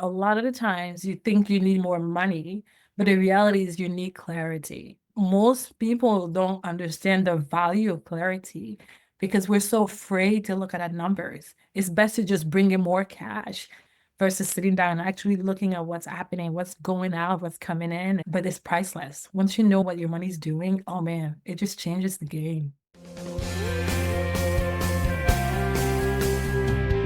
A lot of the times you think you need more money, but the reality is you need clarity. Most people don't understand the value of clarity because we're so afraid to look at our numbers. It's best to just bring in more cash versus sitting down and actually looking at what's happening, what's going out, what's coming in. But it's priceless. Once you know what your money's doing, oh man, it just changes the game.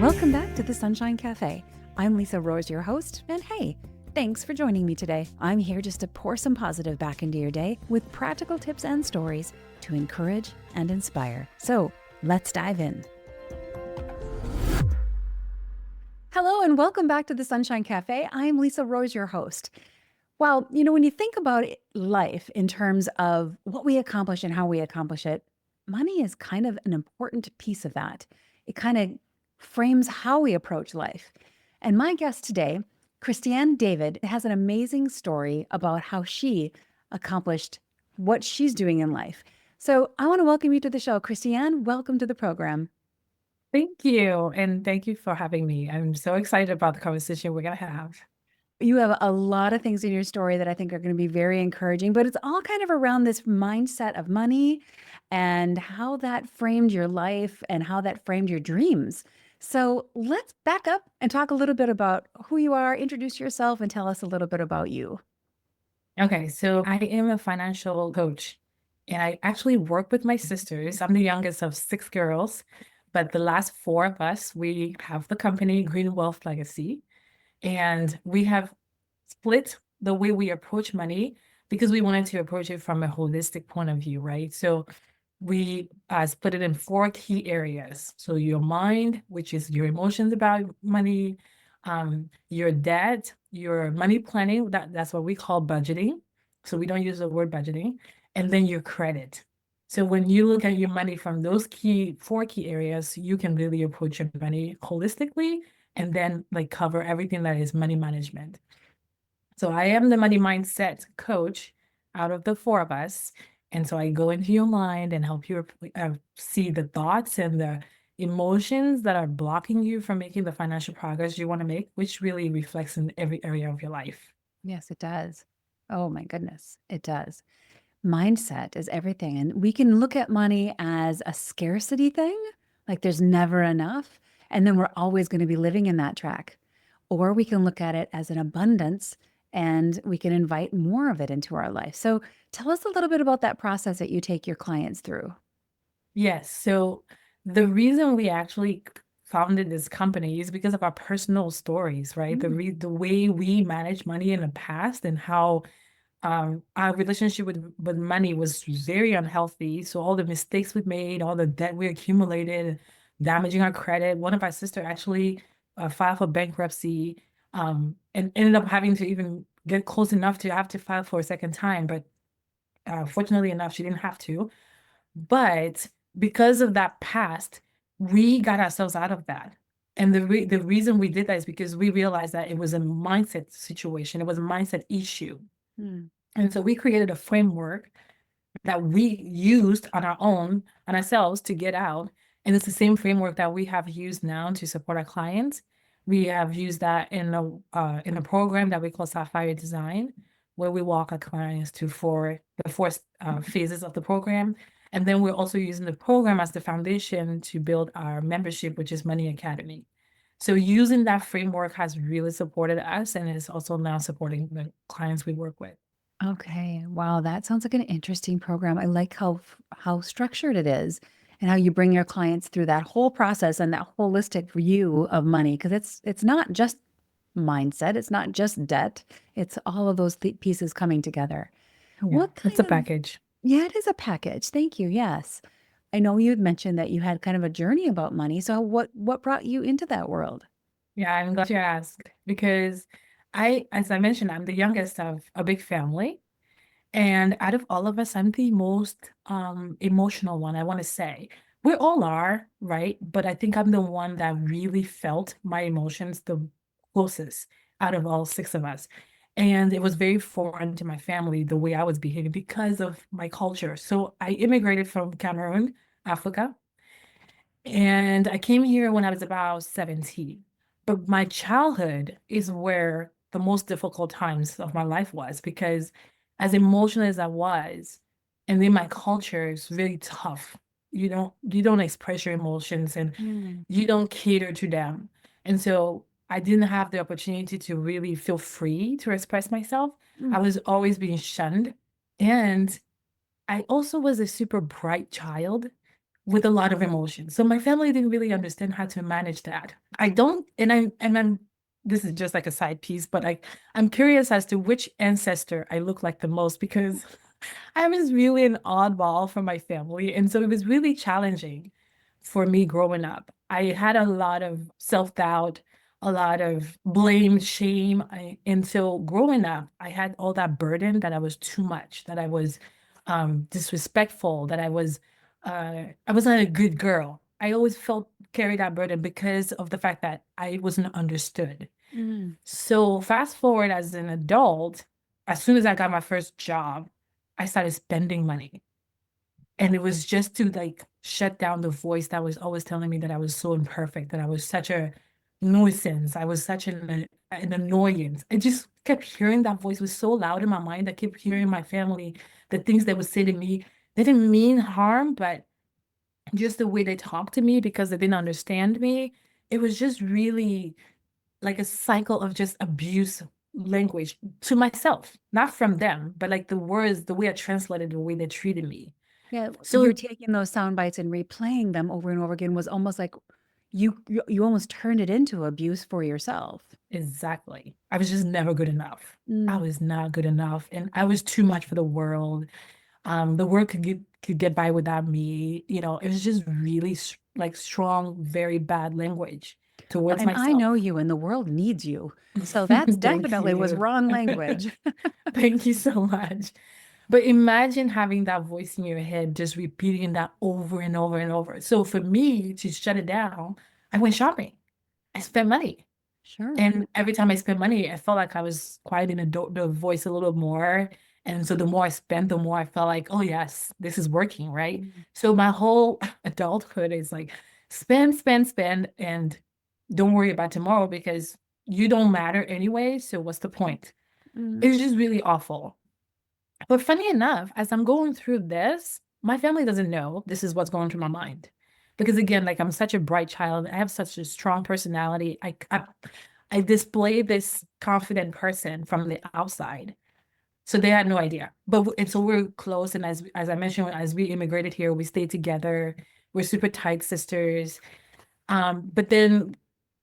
Welcome back to the Sunshine Cafe. I'm Lisa Roars, your host, and hey, thanks for joining me today. I'm here just to pour some positive back into your day with practical tips and stories to encourage and inspire. So let's dive in. Hello, and welcome back to the Sunshine Cafe. I'm Lisa Roars, your host. Well, when you think about life in terms of what we accomplish and how we accomplish it, money is kind of an important piece of that. It kind of frames how we approach life. And my guest today, Christiane David, has an amazing story about how she accomplished what she's doing in life. So I want to welcome you to the show. Christiane, welcome to the program. Thank you. And thank you for having me. I'm so excited about the conversation we're going to have. You have a lot of things in your story that I think are going to be very encouraging, but it's all kind of around this mindset of money and how that framed your life and how that framed your dreams. So let's back up and talk a little bit about who you are, introduce yourself, and tell us a little bit about you. Okay, so I am a financial coach and I actually work with my sisters. I'm the youngest of six girls, but the last four of us, we have the company Green Wealth Legacy, and we have split the way we approach money because we wanted to approach it from a holistic point of view, right? So we split it in four key areas. So your mind, which is your emotions about money, your debt, your money planning, that's what we call budgeting. So we don't use the word budgeting, and then your credit. So when you look at your money from those four key areas, you can really approach your money holistically and then like cover everything that is money management. So I am the money mindset coach out of the four of us. And so I go into your mind and help you see the thoughts and the emotions that are blocking you from making the financial progress you want to make, which really reflects in every area of your life. Yes, it does. Oh my goodness, it does. Mindset is everything. And we can look at money as a scarcity thing, like there's never enough. And then we're always going to be living in that track. Or we can look at it as an abundance and we can invite more of it into our life. So tell us a little bit about that process that you take your clients through. Yes. So the reason we actually founded this company is because of our personal stories, right? The way we managed money in the past and how our relationship with money was very unhealthy. So all the mistakes we made, all the debt we accumulated, damaging our credit. One of our sister actually filed for bankruptcy and ended up having to even get close enough to have to file for a second time. But fortunately enough, she didn't have to. But because of that past, we got ourselves out of that. And the reason we did that is because we realized that it was a mindset situation. It was a mindset issue. Mm. And so we created a framework that we used on our own, on ourselves to get out. And it's the same framework that we have used now to support our clients. We have used that in a program that we call Sapphire Design, where we walk our clients to the four phases of the program. And then we're also using the program as the foundation to build our membership, which is Money Academy. So using that framework has really supported us and is also now supporting the clients we work with. Okay. Wow, that sounds like an interesting program. I like how structured it is and how you bring your clients through that whole process and that holistic view of money because it's not just mindset, it's not just debt, it's all of those pieces coming together. Yeah, What it's a kind of package. Yeah, it is a package. Thank you. Yes. I know you had mentioned that you had kind of a journey about money. So what brought you into that world? Yeah, I'm glad you asked because as I mentioned, I'm the youngest of a big family. And out of all of us, I'm the most emotional one, I want to say. We all are, right? But I think I'm the one that really felt my emotions the closest out of all six of us. And it was very foreign to my family, the way I was behaving because of my culture. So I immigrated from Cameroon, Africa, and I came here when I was about 17. But my childhood is where the most difficult times of my life was, because as emotional as I was, and then my culture is really tough. You don't express your emotions, and Mm, you don't cater to them. And so I didn't have the opportunity to really feel free to express myself. I mm, was always being shunned. And I also was a super bright child with a lot of emotion. So my family didn't really understand how to manage that. I don't, and I'm this is just like a side piece, but I'm curious as to which ancestor I look like the most, because I was really an oddball for my family. And so it was really challenging for me growing up. I had a lot of self-doubt, a lot of blame, shame. And so growing up, I had all that burden that I was too much, that I was disrespectful, that I wasn't a good girl. I always felt carry that burden because of the fact that I wasn't understood. mm. So fast forward as an adult, as soon as I got my first job, I started spending money. And it was just to like shut down the voice that was always telling me that I was so imperfect, that I was such a nuisance, I was such an annoyance. I just kept hearing that voice. Was so loud in my mind. I kept hearing my family, the things they would say to me. They didn't mean harm, but just the way they talked to me, because they didn't understand me. It was just really like a cycle of just abuse language to myself, not from them, but like the words, the way I translated, the way they treated me. Yeah, you're So taking those sound bites and replaying them over and over again was almost like you almost turned it into abuse for yourself. exactly, I was just never good enough. I Mm. was not good enough, and I was too much for the world. The world could get by without me. It was just really like strong, very bad language Well, towards and I know myself. you and the world needs you. So that's Thank definitely was you. wrong language. Thank you so much. But imagine having that voice in your head, just repeating that over and over and over. So for me to shut it down, I went shopping. I spent money. Sure. And every time I spent money, I felt like I was quieting the voice a little more. And so the more I spent, the more I felt like, oh, yes, this is working, right? Mm, So my whole adulthood is like spend, spend, spend, and don't worry about tomorrow, because you don't matter anyway. So what's the point? mm. It's just really awful. But funny enough, as I'm going through this, my family doesn't know this is what's going through my mind. Because again, like I'm such a bright child, I have such a strong personality. I display this confident person from the outside. So they had no idea. And so we're close. And as I mentioned, as we immigrated here, we stayed together. We're super tight sisters. But then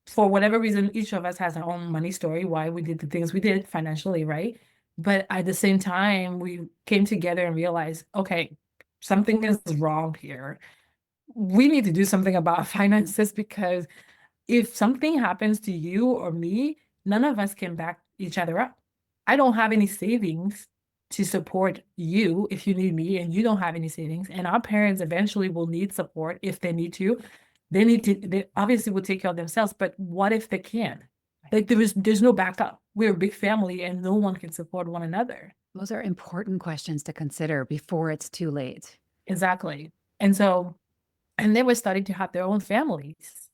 for whatever reason, each of us has our own money story, why we did the things we did financially, right? But at the same time, we came together and realized, okay, something is wrong here. We need to do something about finances, because if something happens to you or me, none of us can back each other up. I don't have any savings to support you if you need me, and you don't have any savings. And our parents eventually will need support if they need to. They obviously will take care of themselves, but what if they can't? Like there's no backup. We're a big family and no one can support one another. Those are important questions to consider before it's too late. Exactly. And so, and they were starting to have their own families.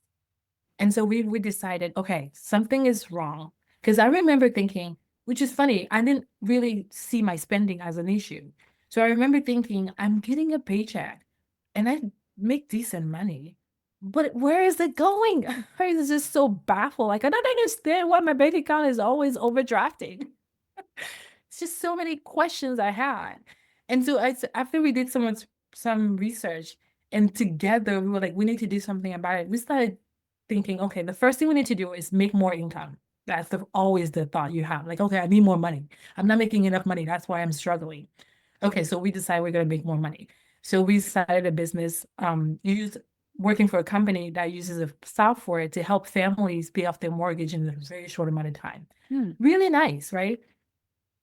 And so we decided, okay, something is wrong. Because I remember thinking, which is funny, I didn't really see my spending as an issue. So I remember thinking, I'm getting a paycheck and I make decent money. But where is it going? I was just so baffled. Like, I don't understand why my bank account is always overdrafting. It's just so many questions I had. And so after we did some research, and together we were like, we need to do something about it. We started thinking, okay, the first thing we need to do is make more income. That's always the thought you have. Like, okay, I need more money. I'm not making enough money. That's why I'm struggling. Okay, so we decided we're going to make more money. So we started a business, working for a company that uses a software to help families pay off their mortgage in a very short amount of time. Hmm. Really nice, right?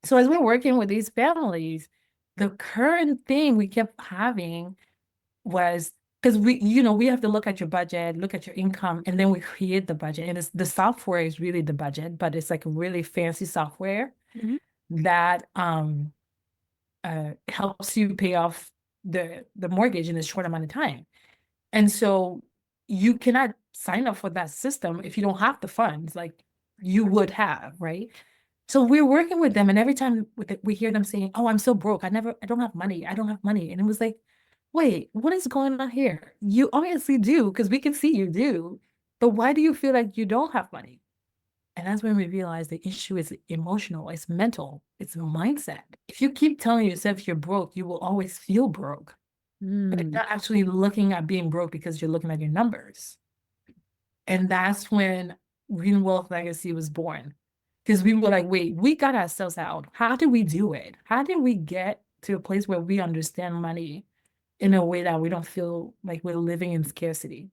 So as we're working with these families, the current thing we kept having was, because we have to look at your budget, look at your income, and then we create the budget. And the software is really the budget, but it's like a really fancy software Mhm. that helps you pay off the mortgage in a short amount of time. And so you cannot sign up for that system if you don't have the funds like you would have, right? So we're working with them, and every time we hear them saying, "Oh, I'm so broke. I don't have money. I don't have money." And it was like, wait, what is going on here? You obviously do, because we can see you do. But why do you feel like you don't have money? And that's when we realize the issue is emotional, it's mental, it's a mindset. If you keep telling yourself you're broke, you will always feel broke. But you're Mm. not actually looking at being broke because you're looking at your numbers. And that's when Green Wealth Legacy was born. Because we were like, wait, we got ourselves out. How did we do it? How did we get to a place where we understand money in a way that we don't feel like we're living in scarcity?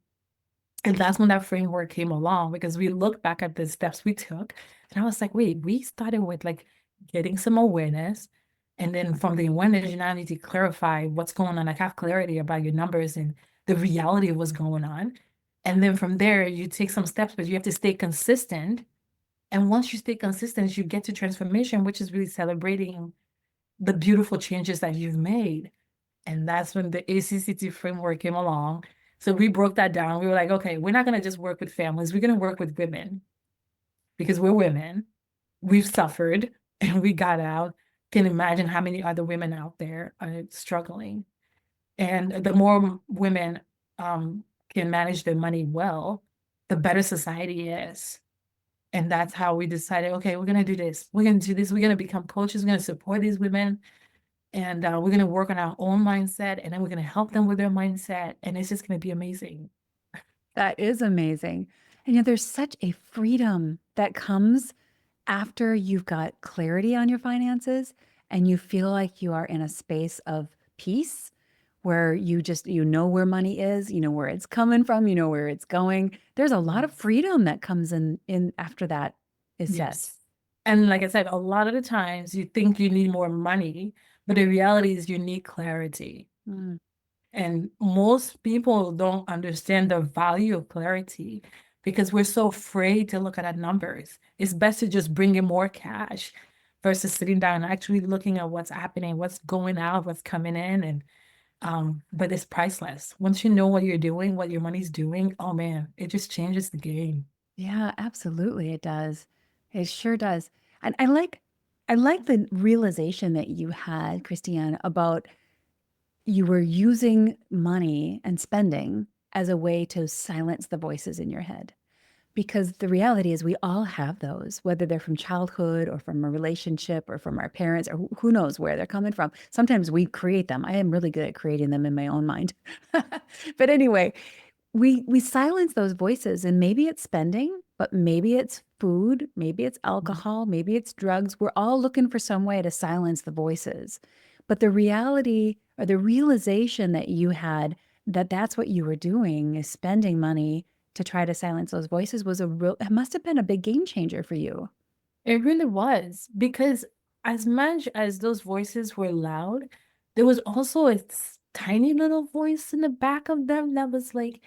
And that's when that framework came along, because we looked back at the steps we took. And I was like, wait, we started with like getting some awareness. And then from the awareness, you now need to clarify what's going on, like have clarity about your numbers and the reality of what's going on. And then from there, you take some steps, but you have to stay consistent. And once you stay consistent, you get to transformation, which is really celebrating the beautiful changes that you've made. And that's when the ACCT framework came along. So we broke that down. We were like, okay, we're not going to just work with families. We're going to work with women because we're women. We've suffered and we got out. Can imagine how many other women out there are struggling. And the more women can manage their money well, the better society is. And that's how we decided, okay, we're going to do this. We're going to do this. We're going to become coaches. We're going to support these women. And we're going to work on our own mindset. And then we're going to help them with their mindset. And it's just going to be amazing. That is amazing. And there's such a freedom that comes after you've got clarity on your finances and you feel like you are in a space of peace where you know where money is, you know where it's coming from, you know where it's going. There's a lot of Yes. freedom that comes in after that is said. Yes. And like I said, a lot of the times you think you need more money, but the reality is you need clarity. Mm. And most people don't understand the value of clarity because we're so afraid to look at our numbers. It's best to just bring in more cash versus sitting down and actually looking at what's happening, what's going out, what's coming in. And but it's priceless. Once you know what you're doing, what your money's doing, oh man, it just changes the game. Yeah, absolutely it does. It sure does. And I like the realization that you had, Christiane, about you were using money and spending as a way to silence the voices in your head. Because the reality is we all have those, whether they're from childhood or from a relationship or from our parents or who knows where they're coming from. Sometimes we create them. I am really good at creating them in my own mind. But anyway, we silence those voices, and maybe it's spending, but maybe it's food, maybe it's alcohol, maybe it's drugs. We're all looking for some way to silence the voices. But the reality or the realization that you had that that's what you were doing is spending money to try to silence those voices was it must have been a big game changer for you. It really was, because as much as those voices were loud, there was also a tiny little voice in the back of them that was like,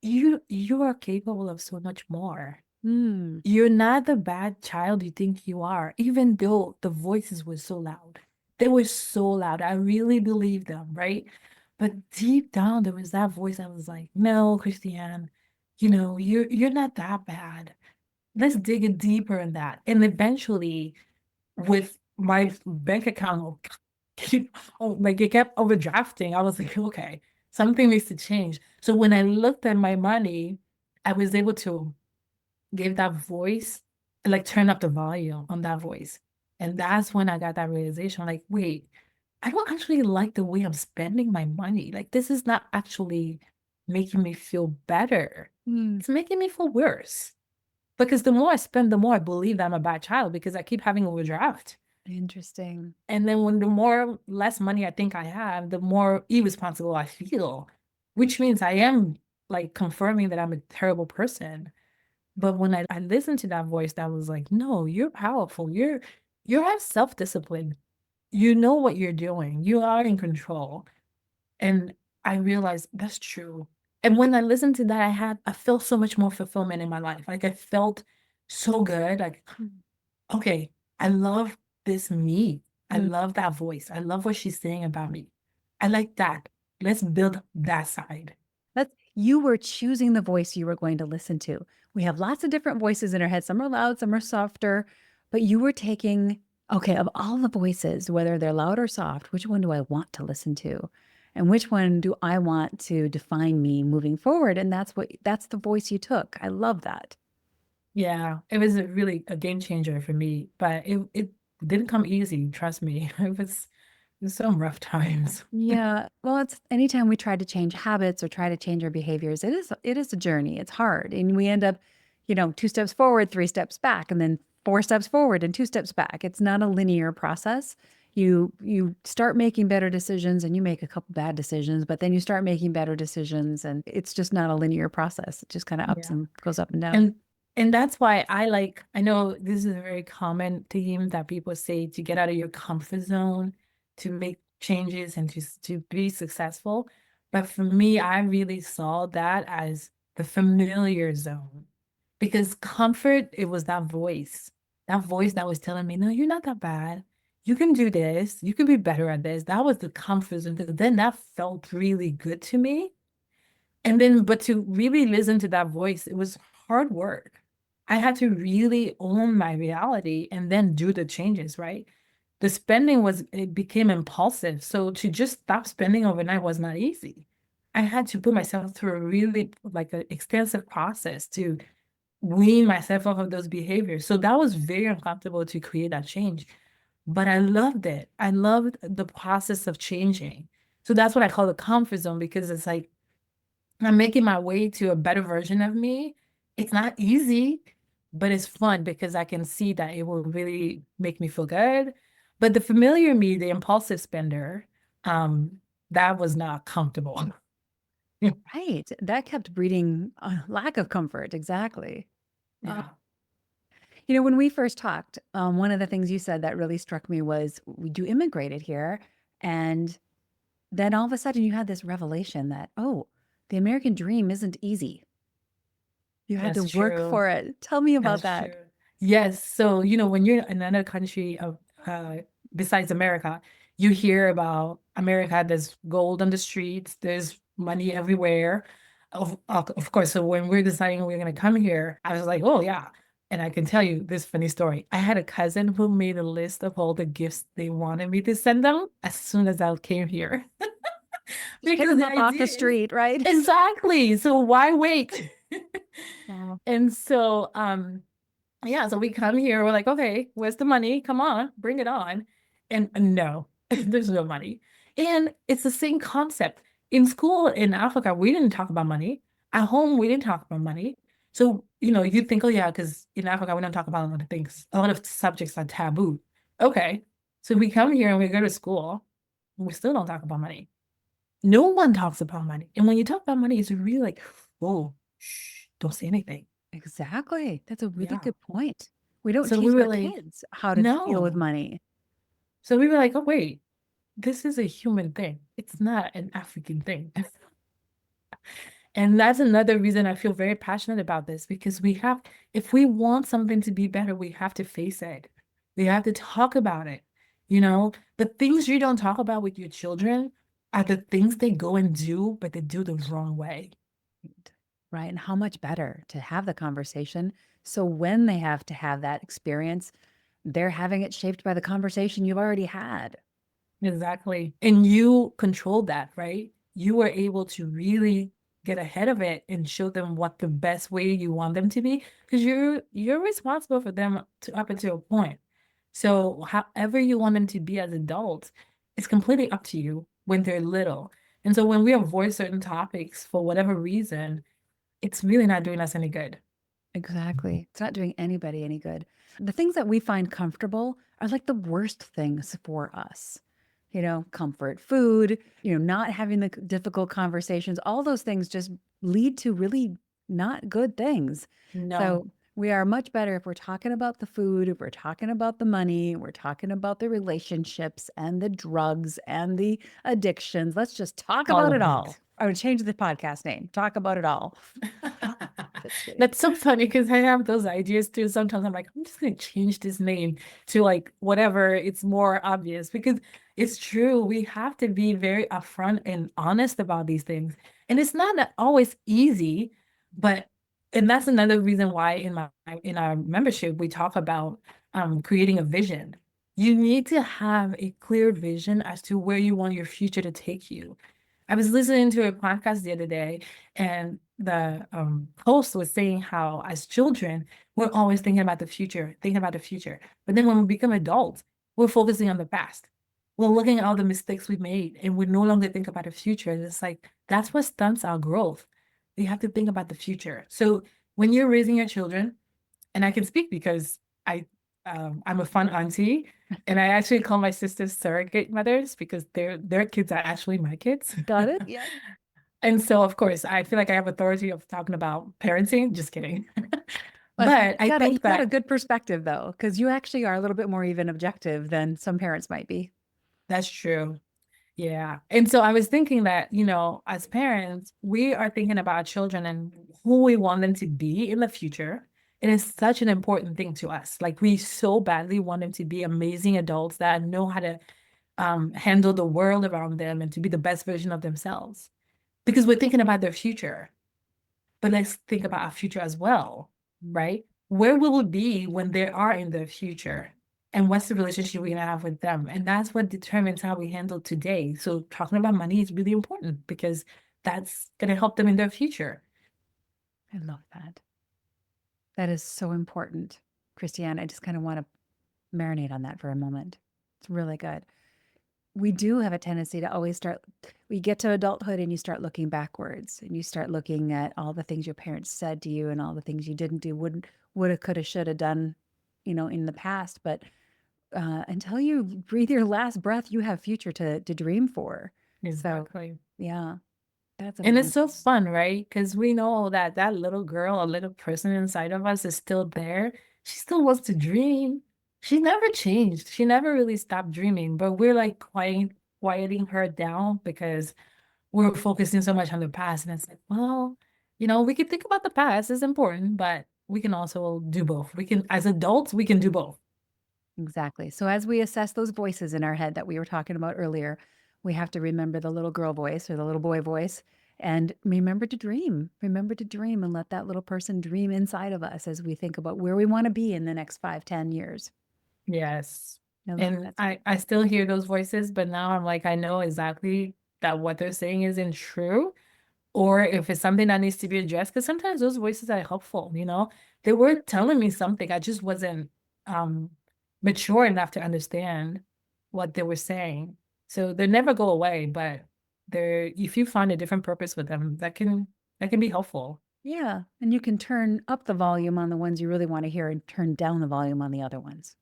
you are capable of so much more. Mm, You're not the bad child you think you are, even though the voices were so loud. They were so loud. I really believe them, right? But deep down, there was that voice that was like, no, Christiane, you're not that bad. Let's dig it deeper in that. And eventually, with my bank account, like it kept overdrafting. I was like, okay, something needs to change. So when I looked at my money, I was able to give that voice, like turn up the volume on that voice. And that's when I got that realization, like, wait, I don't actually like the way I'm spending my money. Like, this is not actually making me feel better. mm, It's making me feel worse. Because the more I spend, the more I believe that I'm a bad child because I keep having overdraft. interesting. And then when the more less money I think I have, the more irresponsible I feel, which means I am like confirming that I'm a terrible person. But when I listened to that voice that was like, no, you're powerful. You have self-discipline. You know what you're doing. You are in control. And I realized that's true. And when I listened to that, I felt so much more fulfillment in my life. Like I felt so good. Like, okay, I love this me. I Mm. love that voice. I love what she's saying about me. I like that. Let's build that side. That's You were choosing the voice you were going to listen to. We have lots of different voices in our head. Some are loud, some are softer, but you were taking, okay, of all the voices, whether they're loud or soft, which one do I want to listen to? And which one do I want to define me moving forward? And that's the voice you took. I love that. Yeah, it was really a game changer for me, but it didn't come easy, trust me. It was some rough times. Yeah. Well, it's anytime we try to change habits or try to change our behaviors, it is a journey. It's hard. And we end up, 2 steps forward, 3 steps back, and then 4 steps forward and 2 steps back. It's not a linear process. You start making better decisions and you make a couple bad decisions, but then you start making better decisions and it's just not a linear process. It just kind of ups Yeah. and goes up and down. And and that's why I know this is a very common theme that people say to get out of your comfort zone, to make changes and to be successful. But for me, I really saw that as the familiar zone because comfort, it was that voice that was telling me, no, you're not that bad. You can do this. You can be better at this. That was the comfort zone. Because then that felt really good to me. And then, but to really listen to that voice, it was hard work. I had to really own my reality and then do the changes, right? The spending it became impulsive. So to just stop spending overnight was not easy. I had to put myself through a really like an extensive process to wean myself off of those behaviors. So that was very uncomfortable to create that change. But I loved it. I loved the process of changing. So that's what I call the comfort zone because it's like I'm making my way to a better version of me. It's not easy, but it's fun because I can see that it will really make me feel good. But the familiar me, the impulsive spender, that was not comfortable. Right. That kept breeding a lack of comfort. Exactly. Uh, Yeah, when we first talked, one of the things you said that really struck me was you immigrated here, and then all of a sudden you had this revelation that, oh, the American dream isn't easy. You had to that's work true. for it. Tell me about That's that. true. Yes. So, when you're in another country of besides America, you hear about America, there's gold on the streets, there's money everywhere. Of course, so when we're deciding we're gonna come here, I was like, oh yeah. And I can tell you this funny story. I had a cousin who made a list of all the gifts they wanted me to send them as soon as I came here. Just pick Because them the up off idea the is street, right? exactly. So why wait? Wow. And so yeah, so we come here, we're like, okay, where's the money? Come on, bring it on. And no, there's no money. And it's the same concept. In school in Africa, we didn't talk about money. At home, we didn't talk about money. So, you think, oh yeah, because in Africa, we don't talk about a lot of things. A lot of subjects are taboo. Okay. So we come here and we go to school, and we still don't talk about money. No one talks about money. And when you talk about money, it's really like, whoa, shh, don't say anything. Exactly. That's a really Yeah. good point. We don't So we teach were our like, kids how to deal with no. money. So we were like, oh, wait, this is a human thing. It's not an African thing. And that's another reason I feel very passionate about this because if we want something to be better, we have to face it. We have to talk about it. The things you don't talk about with your children are the things they go and do, but they do the wrong way. Right. And how much better to have the conversation. So when they have to have that experience, they're having it shaped by the conversation you've already had. Exactly. And you controlled that, right? You were able to really get ahead of it and show them what the best way you want them to be because you're responsible for them up until a point. So however you want them to be as adults, it's completely up to you when they're little. And so when we avoid certain topics for whatever reason, it's really not doing us any good. Exactly. It's not doing anybody any good. The things that we find comfortable are like the worst things for us. Comfort, food, not having the difficult conversations, all those things just lead to really not good things. No, So we are much better if we're talking about the food, if we're talking about the money, we're talking about the relationships and the drugs and the addictions. Let's just talk all about of it all. it. I would change the podcast name. Talk about it all. That's great. That's so funny because I have those ideas too. Sometimes I'm like, I'm just gonna change this name to like whatever it's more obvious because it's true. We have to be very upfront and honest about these things. And it's not always easy, but and that's another reason why in our membership we talk about creating a vision. You need to have a clear vision as to where you want your future to take you. I was listening to a podcast the other day, and the host was saying how, as children, we're always thinking about the future, thinking about the future. But then when we become adults, we're focusing on the past. We're looking at all the mistakes we made, and we no longer think about the future. And it's like that's what stunts our growth. You have to think about the future. So when you're raising your children, and I can speak because I'm a fun auntie, and I actually call my sisters surrogate mothers because their kids are actually my kids. Got it? Yeah. And so, of course, I feel like I have authority of talking about parenting. Just kidding. Well, But I you think got a that good perspective though, because you actually are a little bit more even objective than some parents might be. that's true. Yeah. And so I was thinking that, as parents, we are thinking about our children and who we want them to be in the future. It is such an important thing to us. Like we so badly want them to be amazing adults that know how to handle the world around them and to be the best version of themselves because we're thinking about their future. But let's think about our future as well, right? Where will we be when they are in the future? And what's the relationship we're gonna have with them? And that's what determines how we handle today. So talking about money is really important because that's gonna help them in their future. I love that. That is so important, Christiane. I just kind of want to marinate on that for a moment. It's really good. We do have a tendency to always we get to adulthood and you start looking backwards and you start looking at all the things your parents said to you and all the things you didn't do, wouldn't, woulda, coulda, shoulda done, in the past. But until you breathe your last breath, you have future to dream for. So, Exactly. yeah, that's And it's amazing. so fun, right? Because we know that that little girl, a little person inside of us is still there. She still wants to dream. She never changed. She never really stopped dreaming, but we're like quieting her down because we're focusing so much on the past. And it's like, well, we can think about the past, it's important, but we can also do both. We can, as adults, we can do both. Exactly. So as we assess those voices in our head that we were talking about earlier, we have to remember the little girl voice or the little boy voice and remember to dream. Remember to dream and let that little person dream inside of us as we think about where we want to be in the next 5, 10 years. Yes. I love And that. I still hear those voices, but now I'm like, I know exactly that what they're saying isn't true, or if it's something that needs to be addressed, because sometimes those voices are helpful. They were telling me something. I just wasn't um mature enough to understand what they were saying. So they never go away, but they're if you find a different purpose with them, that can be helpful. Yeah. And you can turn up the volume on the ones you really want to hear and turn down the volume on the other ones.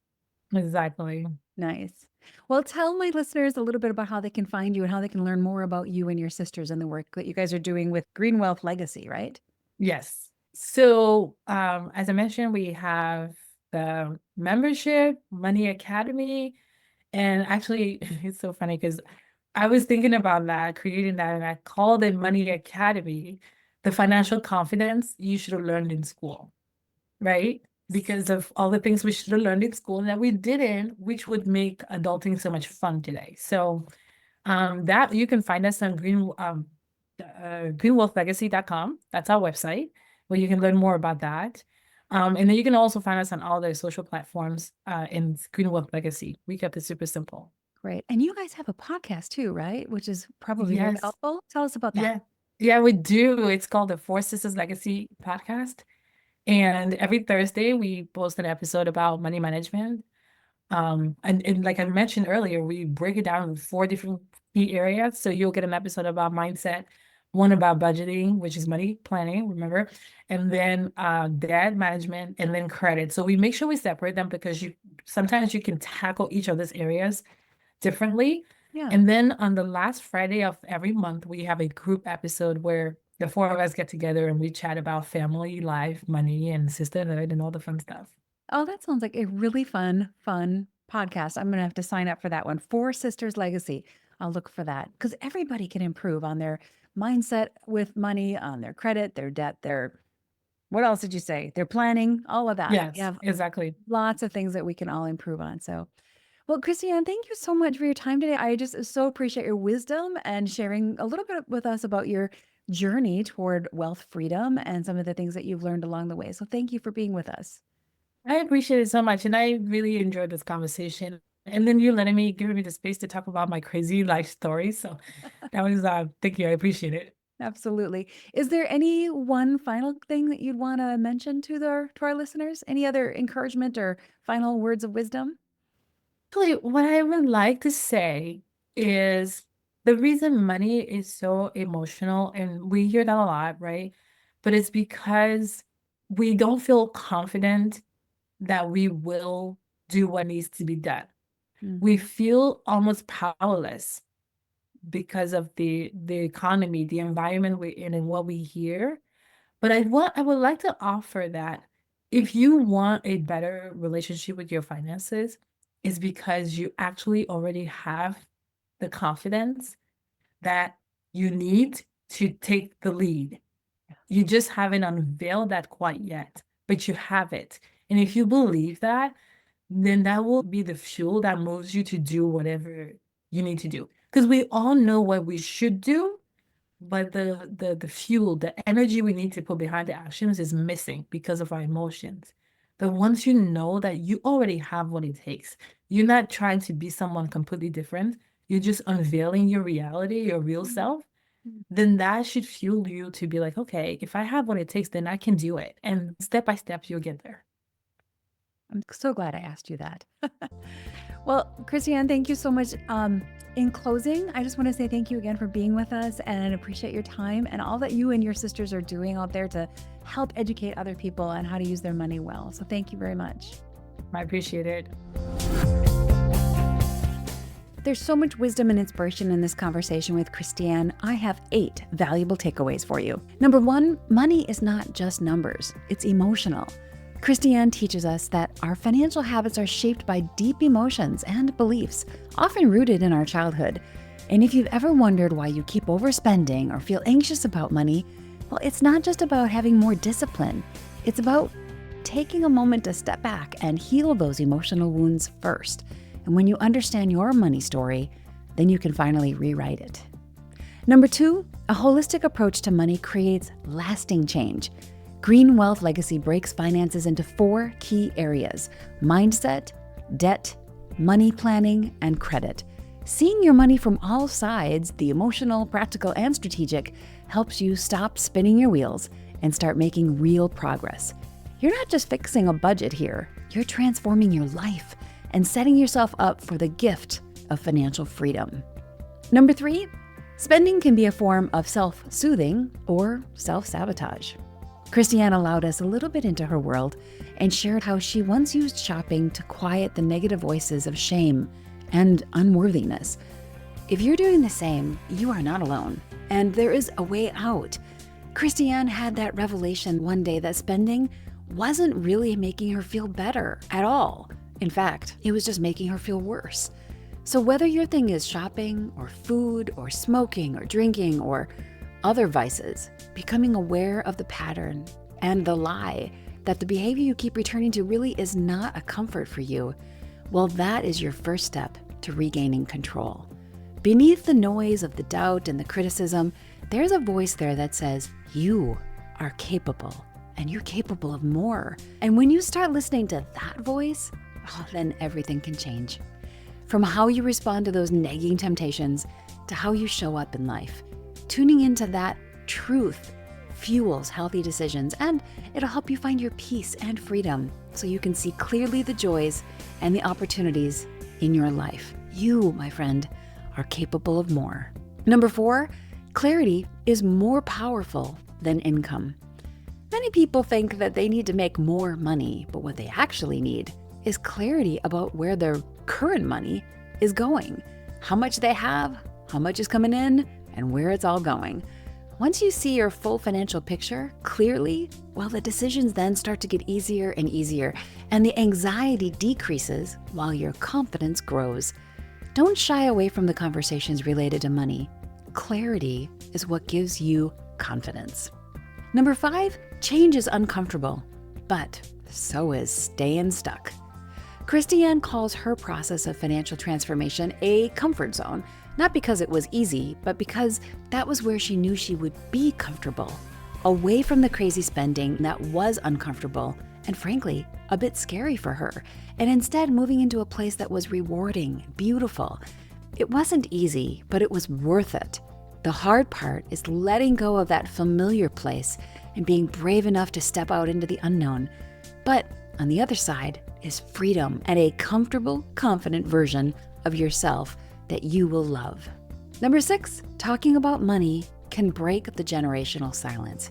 Exactly. Nice. Well, tell my listeners a little bit about how they can find you and how they can learn more about you and your sisters and the work that you guys are doing with Green Wealth Legacy, right? Yes. So, as I mentioned, we have the membership, Money Academy, and actually, it's so funny because I was thinking about that, creating that, and I called it Money Academy, the financial confidence you should have learned in school, right? Because of all the things we should have learned in school and that we didn't, which would make adulting so much fun today. So, that you can find us on greenwealthlegacy.com. That's our website where you can learn more about that. And then you can also find us on all the social platforms in Green Wealth Legacy. We kept it super simple. Great. And you guys have a podcast too, right? Which is probably very Yes. helpful. Tell us about that. Yeah. Yeah, we do. It's called the Four Sisters Legacy podcast. And every Thursday we post an episode about money management. And like I mentioned earlier, we break it down in four different key areas. So you'll get an episode about mindset, one about budgeting, which is money planning, remember, and then debt management, and then credit. So we make sure we separate them because you sometimes you can tackle each of these areas differently. Yeah. And then on the last Friday of every month, we have a group episode where the four of us get together and we chat about family, life, money, and sisterhood and all the fun stuff. Oh, that sounds like a really fun podcast. I'm going to have to sign up for that one. Four Sisters Legacy. I'll look for that because everybody can improve on their mindset with money, on their credit, their debt, their What else did you say? They're planning, all of that. You Yes, have exactly. lots of things that we can all improve on. So, well, Christiane, thank you so much for your time today. I just so appreciate your wisdom and sharing a little bit with us about your journey toward wealth freedom and some of the things that you've learned along the way. So, thank you for being with us. I appreciate it so much, and I really enjoyed this conversation. And then you letting me, giving me the space to talk about my crazy life story. So that was, thank you. I appreciate it. Absolutely. Is there any one final thing that you'd want to mention to our listeners? Any other encouragement or final words of wisdom? Actually, what I would like to say is the reason money is so emotional, and we hear that a lot, right? But it's because we don't feel confident that we will do what needs to be done. We Mhm. feel almost powerless because of the economy, the environment we're in, and what we hear. But I would like to offer that if you want a better relationship with your finances, is because you actually already have the confidence that you need to take the lead. You just haven't unveiled that quite yet, but you have it. And if you believe that, then that will be the fuel that moves you to do whatever you need to do. Because we all know what we should do, but the fuel, the energy we need to put behind the actions is missing because of our emotions. But once you know that you already have what it takes, you're not trying to be someone completely different, you're just unveiling your reality, your real self, then that should fuel you to be like, okay, if I have what it takes, then I can do it. And step by step, you'll get there. I'm so glad I asked you that. Well, Christiane, thank you so much. In closing, I just want to say thank you again for being with us and appreciate your time and all that you and your sisters are doing out there to help educate other people on how to use their money well. So thank you very much. I appreciate it. There's so much wisdom and inspiration in this conversation with Christiane. I have 8 valuable takeaways for you. Number 1, money is not just numbers, it's emotional. Christiane teaches us that our financial habits are shaped by deep emotions and beliefs, often rooted in our childhood. And if you've ever wondered why you keep overspending or feel anxious about money, well, it's not just about having more discipline. It's about taking a moment to step back and heal those emotional wounds first. And when you understand your money story, then you can finally rewrite it. Number 2, a holistic approach to money creates lasting change. Green Wealth Legacy breaks finances into 4 key areas: mindset, debt, money planning, and credit. Seeing your money from all sides, the emotional, practical, and strategic, helps you stop spinning your wheels and start making real progress. You're not just fixing a budget here, you're transforming your life and setting yourself up for the gift of financial freedom. Number 3, spending can be a form of self-soothing or self-sabotage. Christiane allowed us a little bit into her world and shared how she once used shopping to quiet the negative voices of shame and unworthiness. If you're doing the same, you are not alone, and there is a way out. Christiane had that revelation one day that spending wasn't really making her feel better at all. In fact, it was just making her feel worse. So whether your thing is shopping or food or smoking or drinking or other vices, becoming aware of the pattern and the lie that the behavior you keep returning to really is not a comfort for you, well, that is your first step to regaining control. Beneath the noise of the doubt and the criticism, there's a voice there that says, you are capable and you're capable of more. And when you start listening to that voice, then everything can change. From how you respond to those nagging temptations to how you show up in life. Tuning into that truth fuels healthy decisions, and it'll help you find your peace and freedom so you can see clearly the joys and the opportunities in your life. You, my friend, are capable of more. Number 4, clarity is more powerful than income. Many people think that they need to make more money, but what they actually need is clarity about where their current money is going, how much they have, how much is coming in, and where it's all going. Once you see your full financial picture clearly, well, the decisions then start to get easier and easier, and the anxiety decreases while your confidence grows. Don't shy away from the conversations related to money. Clarity is what gives you confidence. Number 5, change is uncomfortable, but so is staying stuck. Christiane calls her process of financial transformation a comfort zone, not because it was easy, but because that was where she knew she would be comfortable, away from the crazy spending that was uncomfortable and frankly, a bit scary for her, and instead moving into a place that was rewarding, beautiful. It wasn't easy, but it was worth it. The hard part is letting go of that familiar place and being brave enough to step out into the unknown. But on the other side is freedom and a comfortable, confident version of yourself that you will love. Number 6, talking about money can break the generational silence.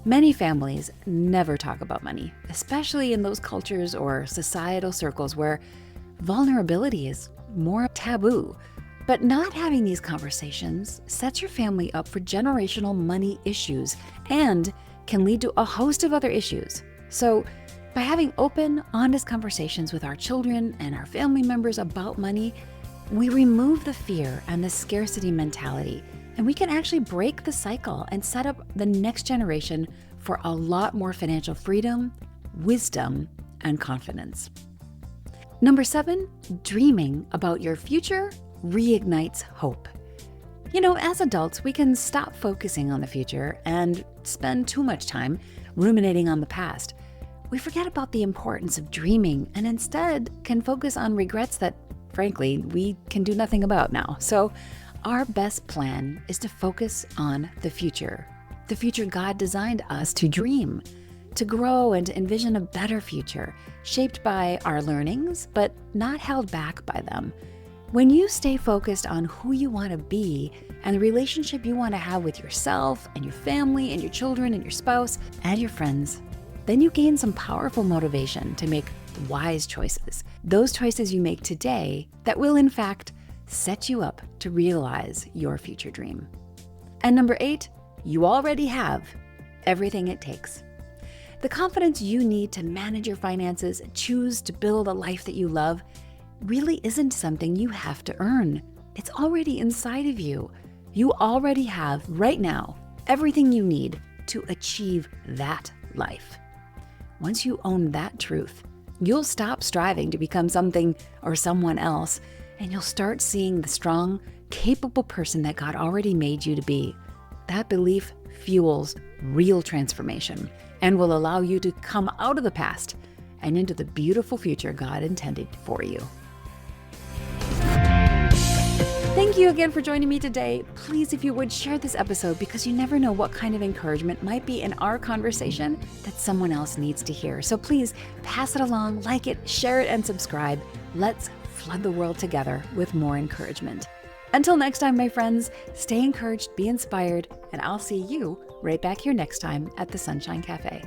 Many families never talk about money, especially in those cultures or societal circles where vulnerability is more taboo. But not having these conversations sets your family up for generational money issues and can lead to a host of other issues. So by having open, honest conversations with our children and our family members about money, we remove the fear and the scarcity mentality, and we can actually break the cycle and set up the next generation for a lot more financial freedom, wisdom, and confidence. Number 7, dreaming about your future reignites hope. You know, as adults, we can stop focusing on the future and spend too much time ruminating on the past. We forget about the importance of dreaming and instead can focus on regrets that, frankly, we can do nothing about now. So our best plan is to focus on the future God designed us to dream, to grow and to envision a better future, shaped by our learnings, but not held back by them. When you stay focused on who you want to be and the relationship you want to have with yourself and your family and your children and your spouse and your friends, then you gain some powerful motivation to make wise choices. Those choices you make today that will, in fact, set you up to realize your future dream. And number 8, you already have everything it takes. The confidence you need to manage your finances and choose to build a life that you love really isn't something you have to earn. It's already inside of you. You already have, right now, everything you need to achieve that life. Once you own that truth, you'll stop striving to become something or someone else, and you'll start seeing the strong, capable person that God already made you to be. That belief fuels real transformation and will allow you to come out of the past and into the beautiful future God intended for you. Thank you again for joining me today. Please, if you would, share this episode because you never know what kind of encouragement might be in our conversation that someone else needs to hear. So please pass it along, like it, share it, and subscribe. Let's flood the world together with more encouragement. Until next time, my friends, stay encouraged, be inspired, and I'll see you right back here next time at the Sunshine Cafe.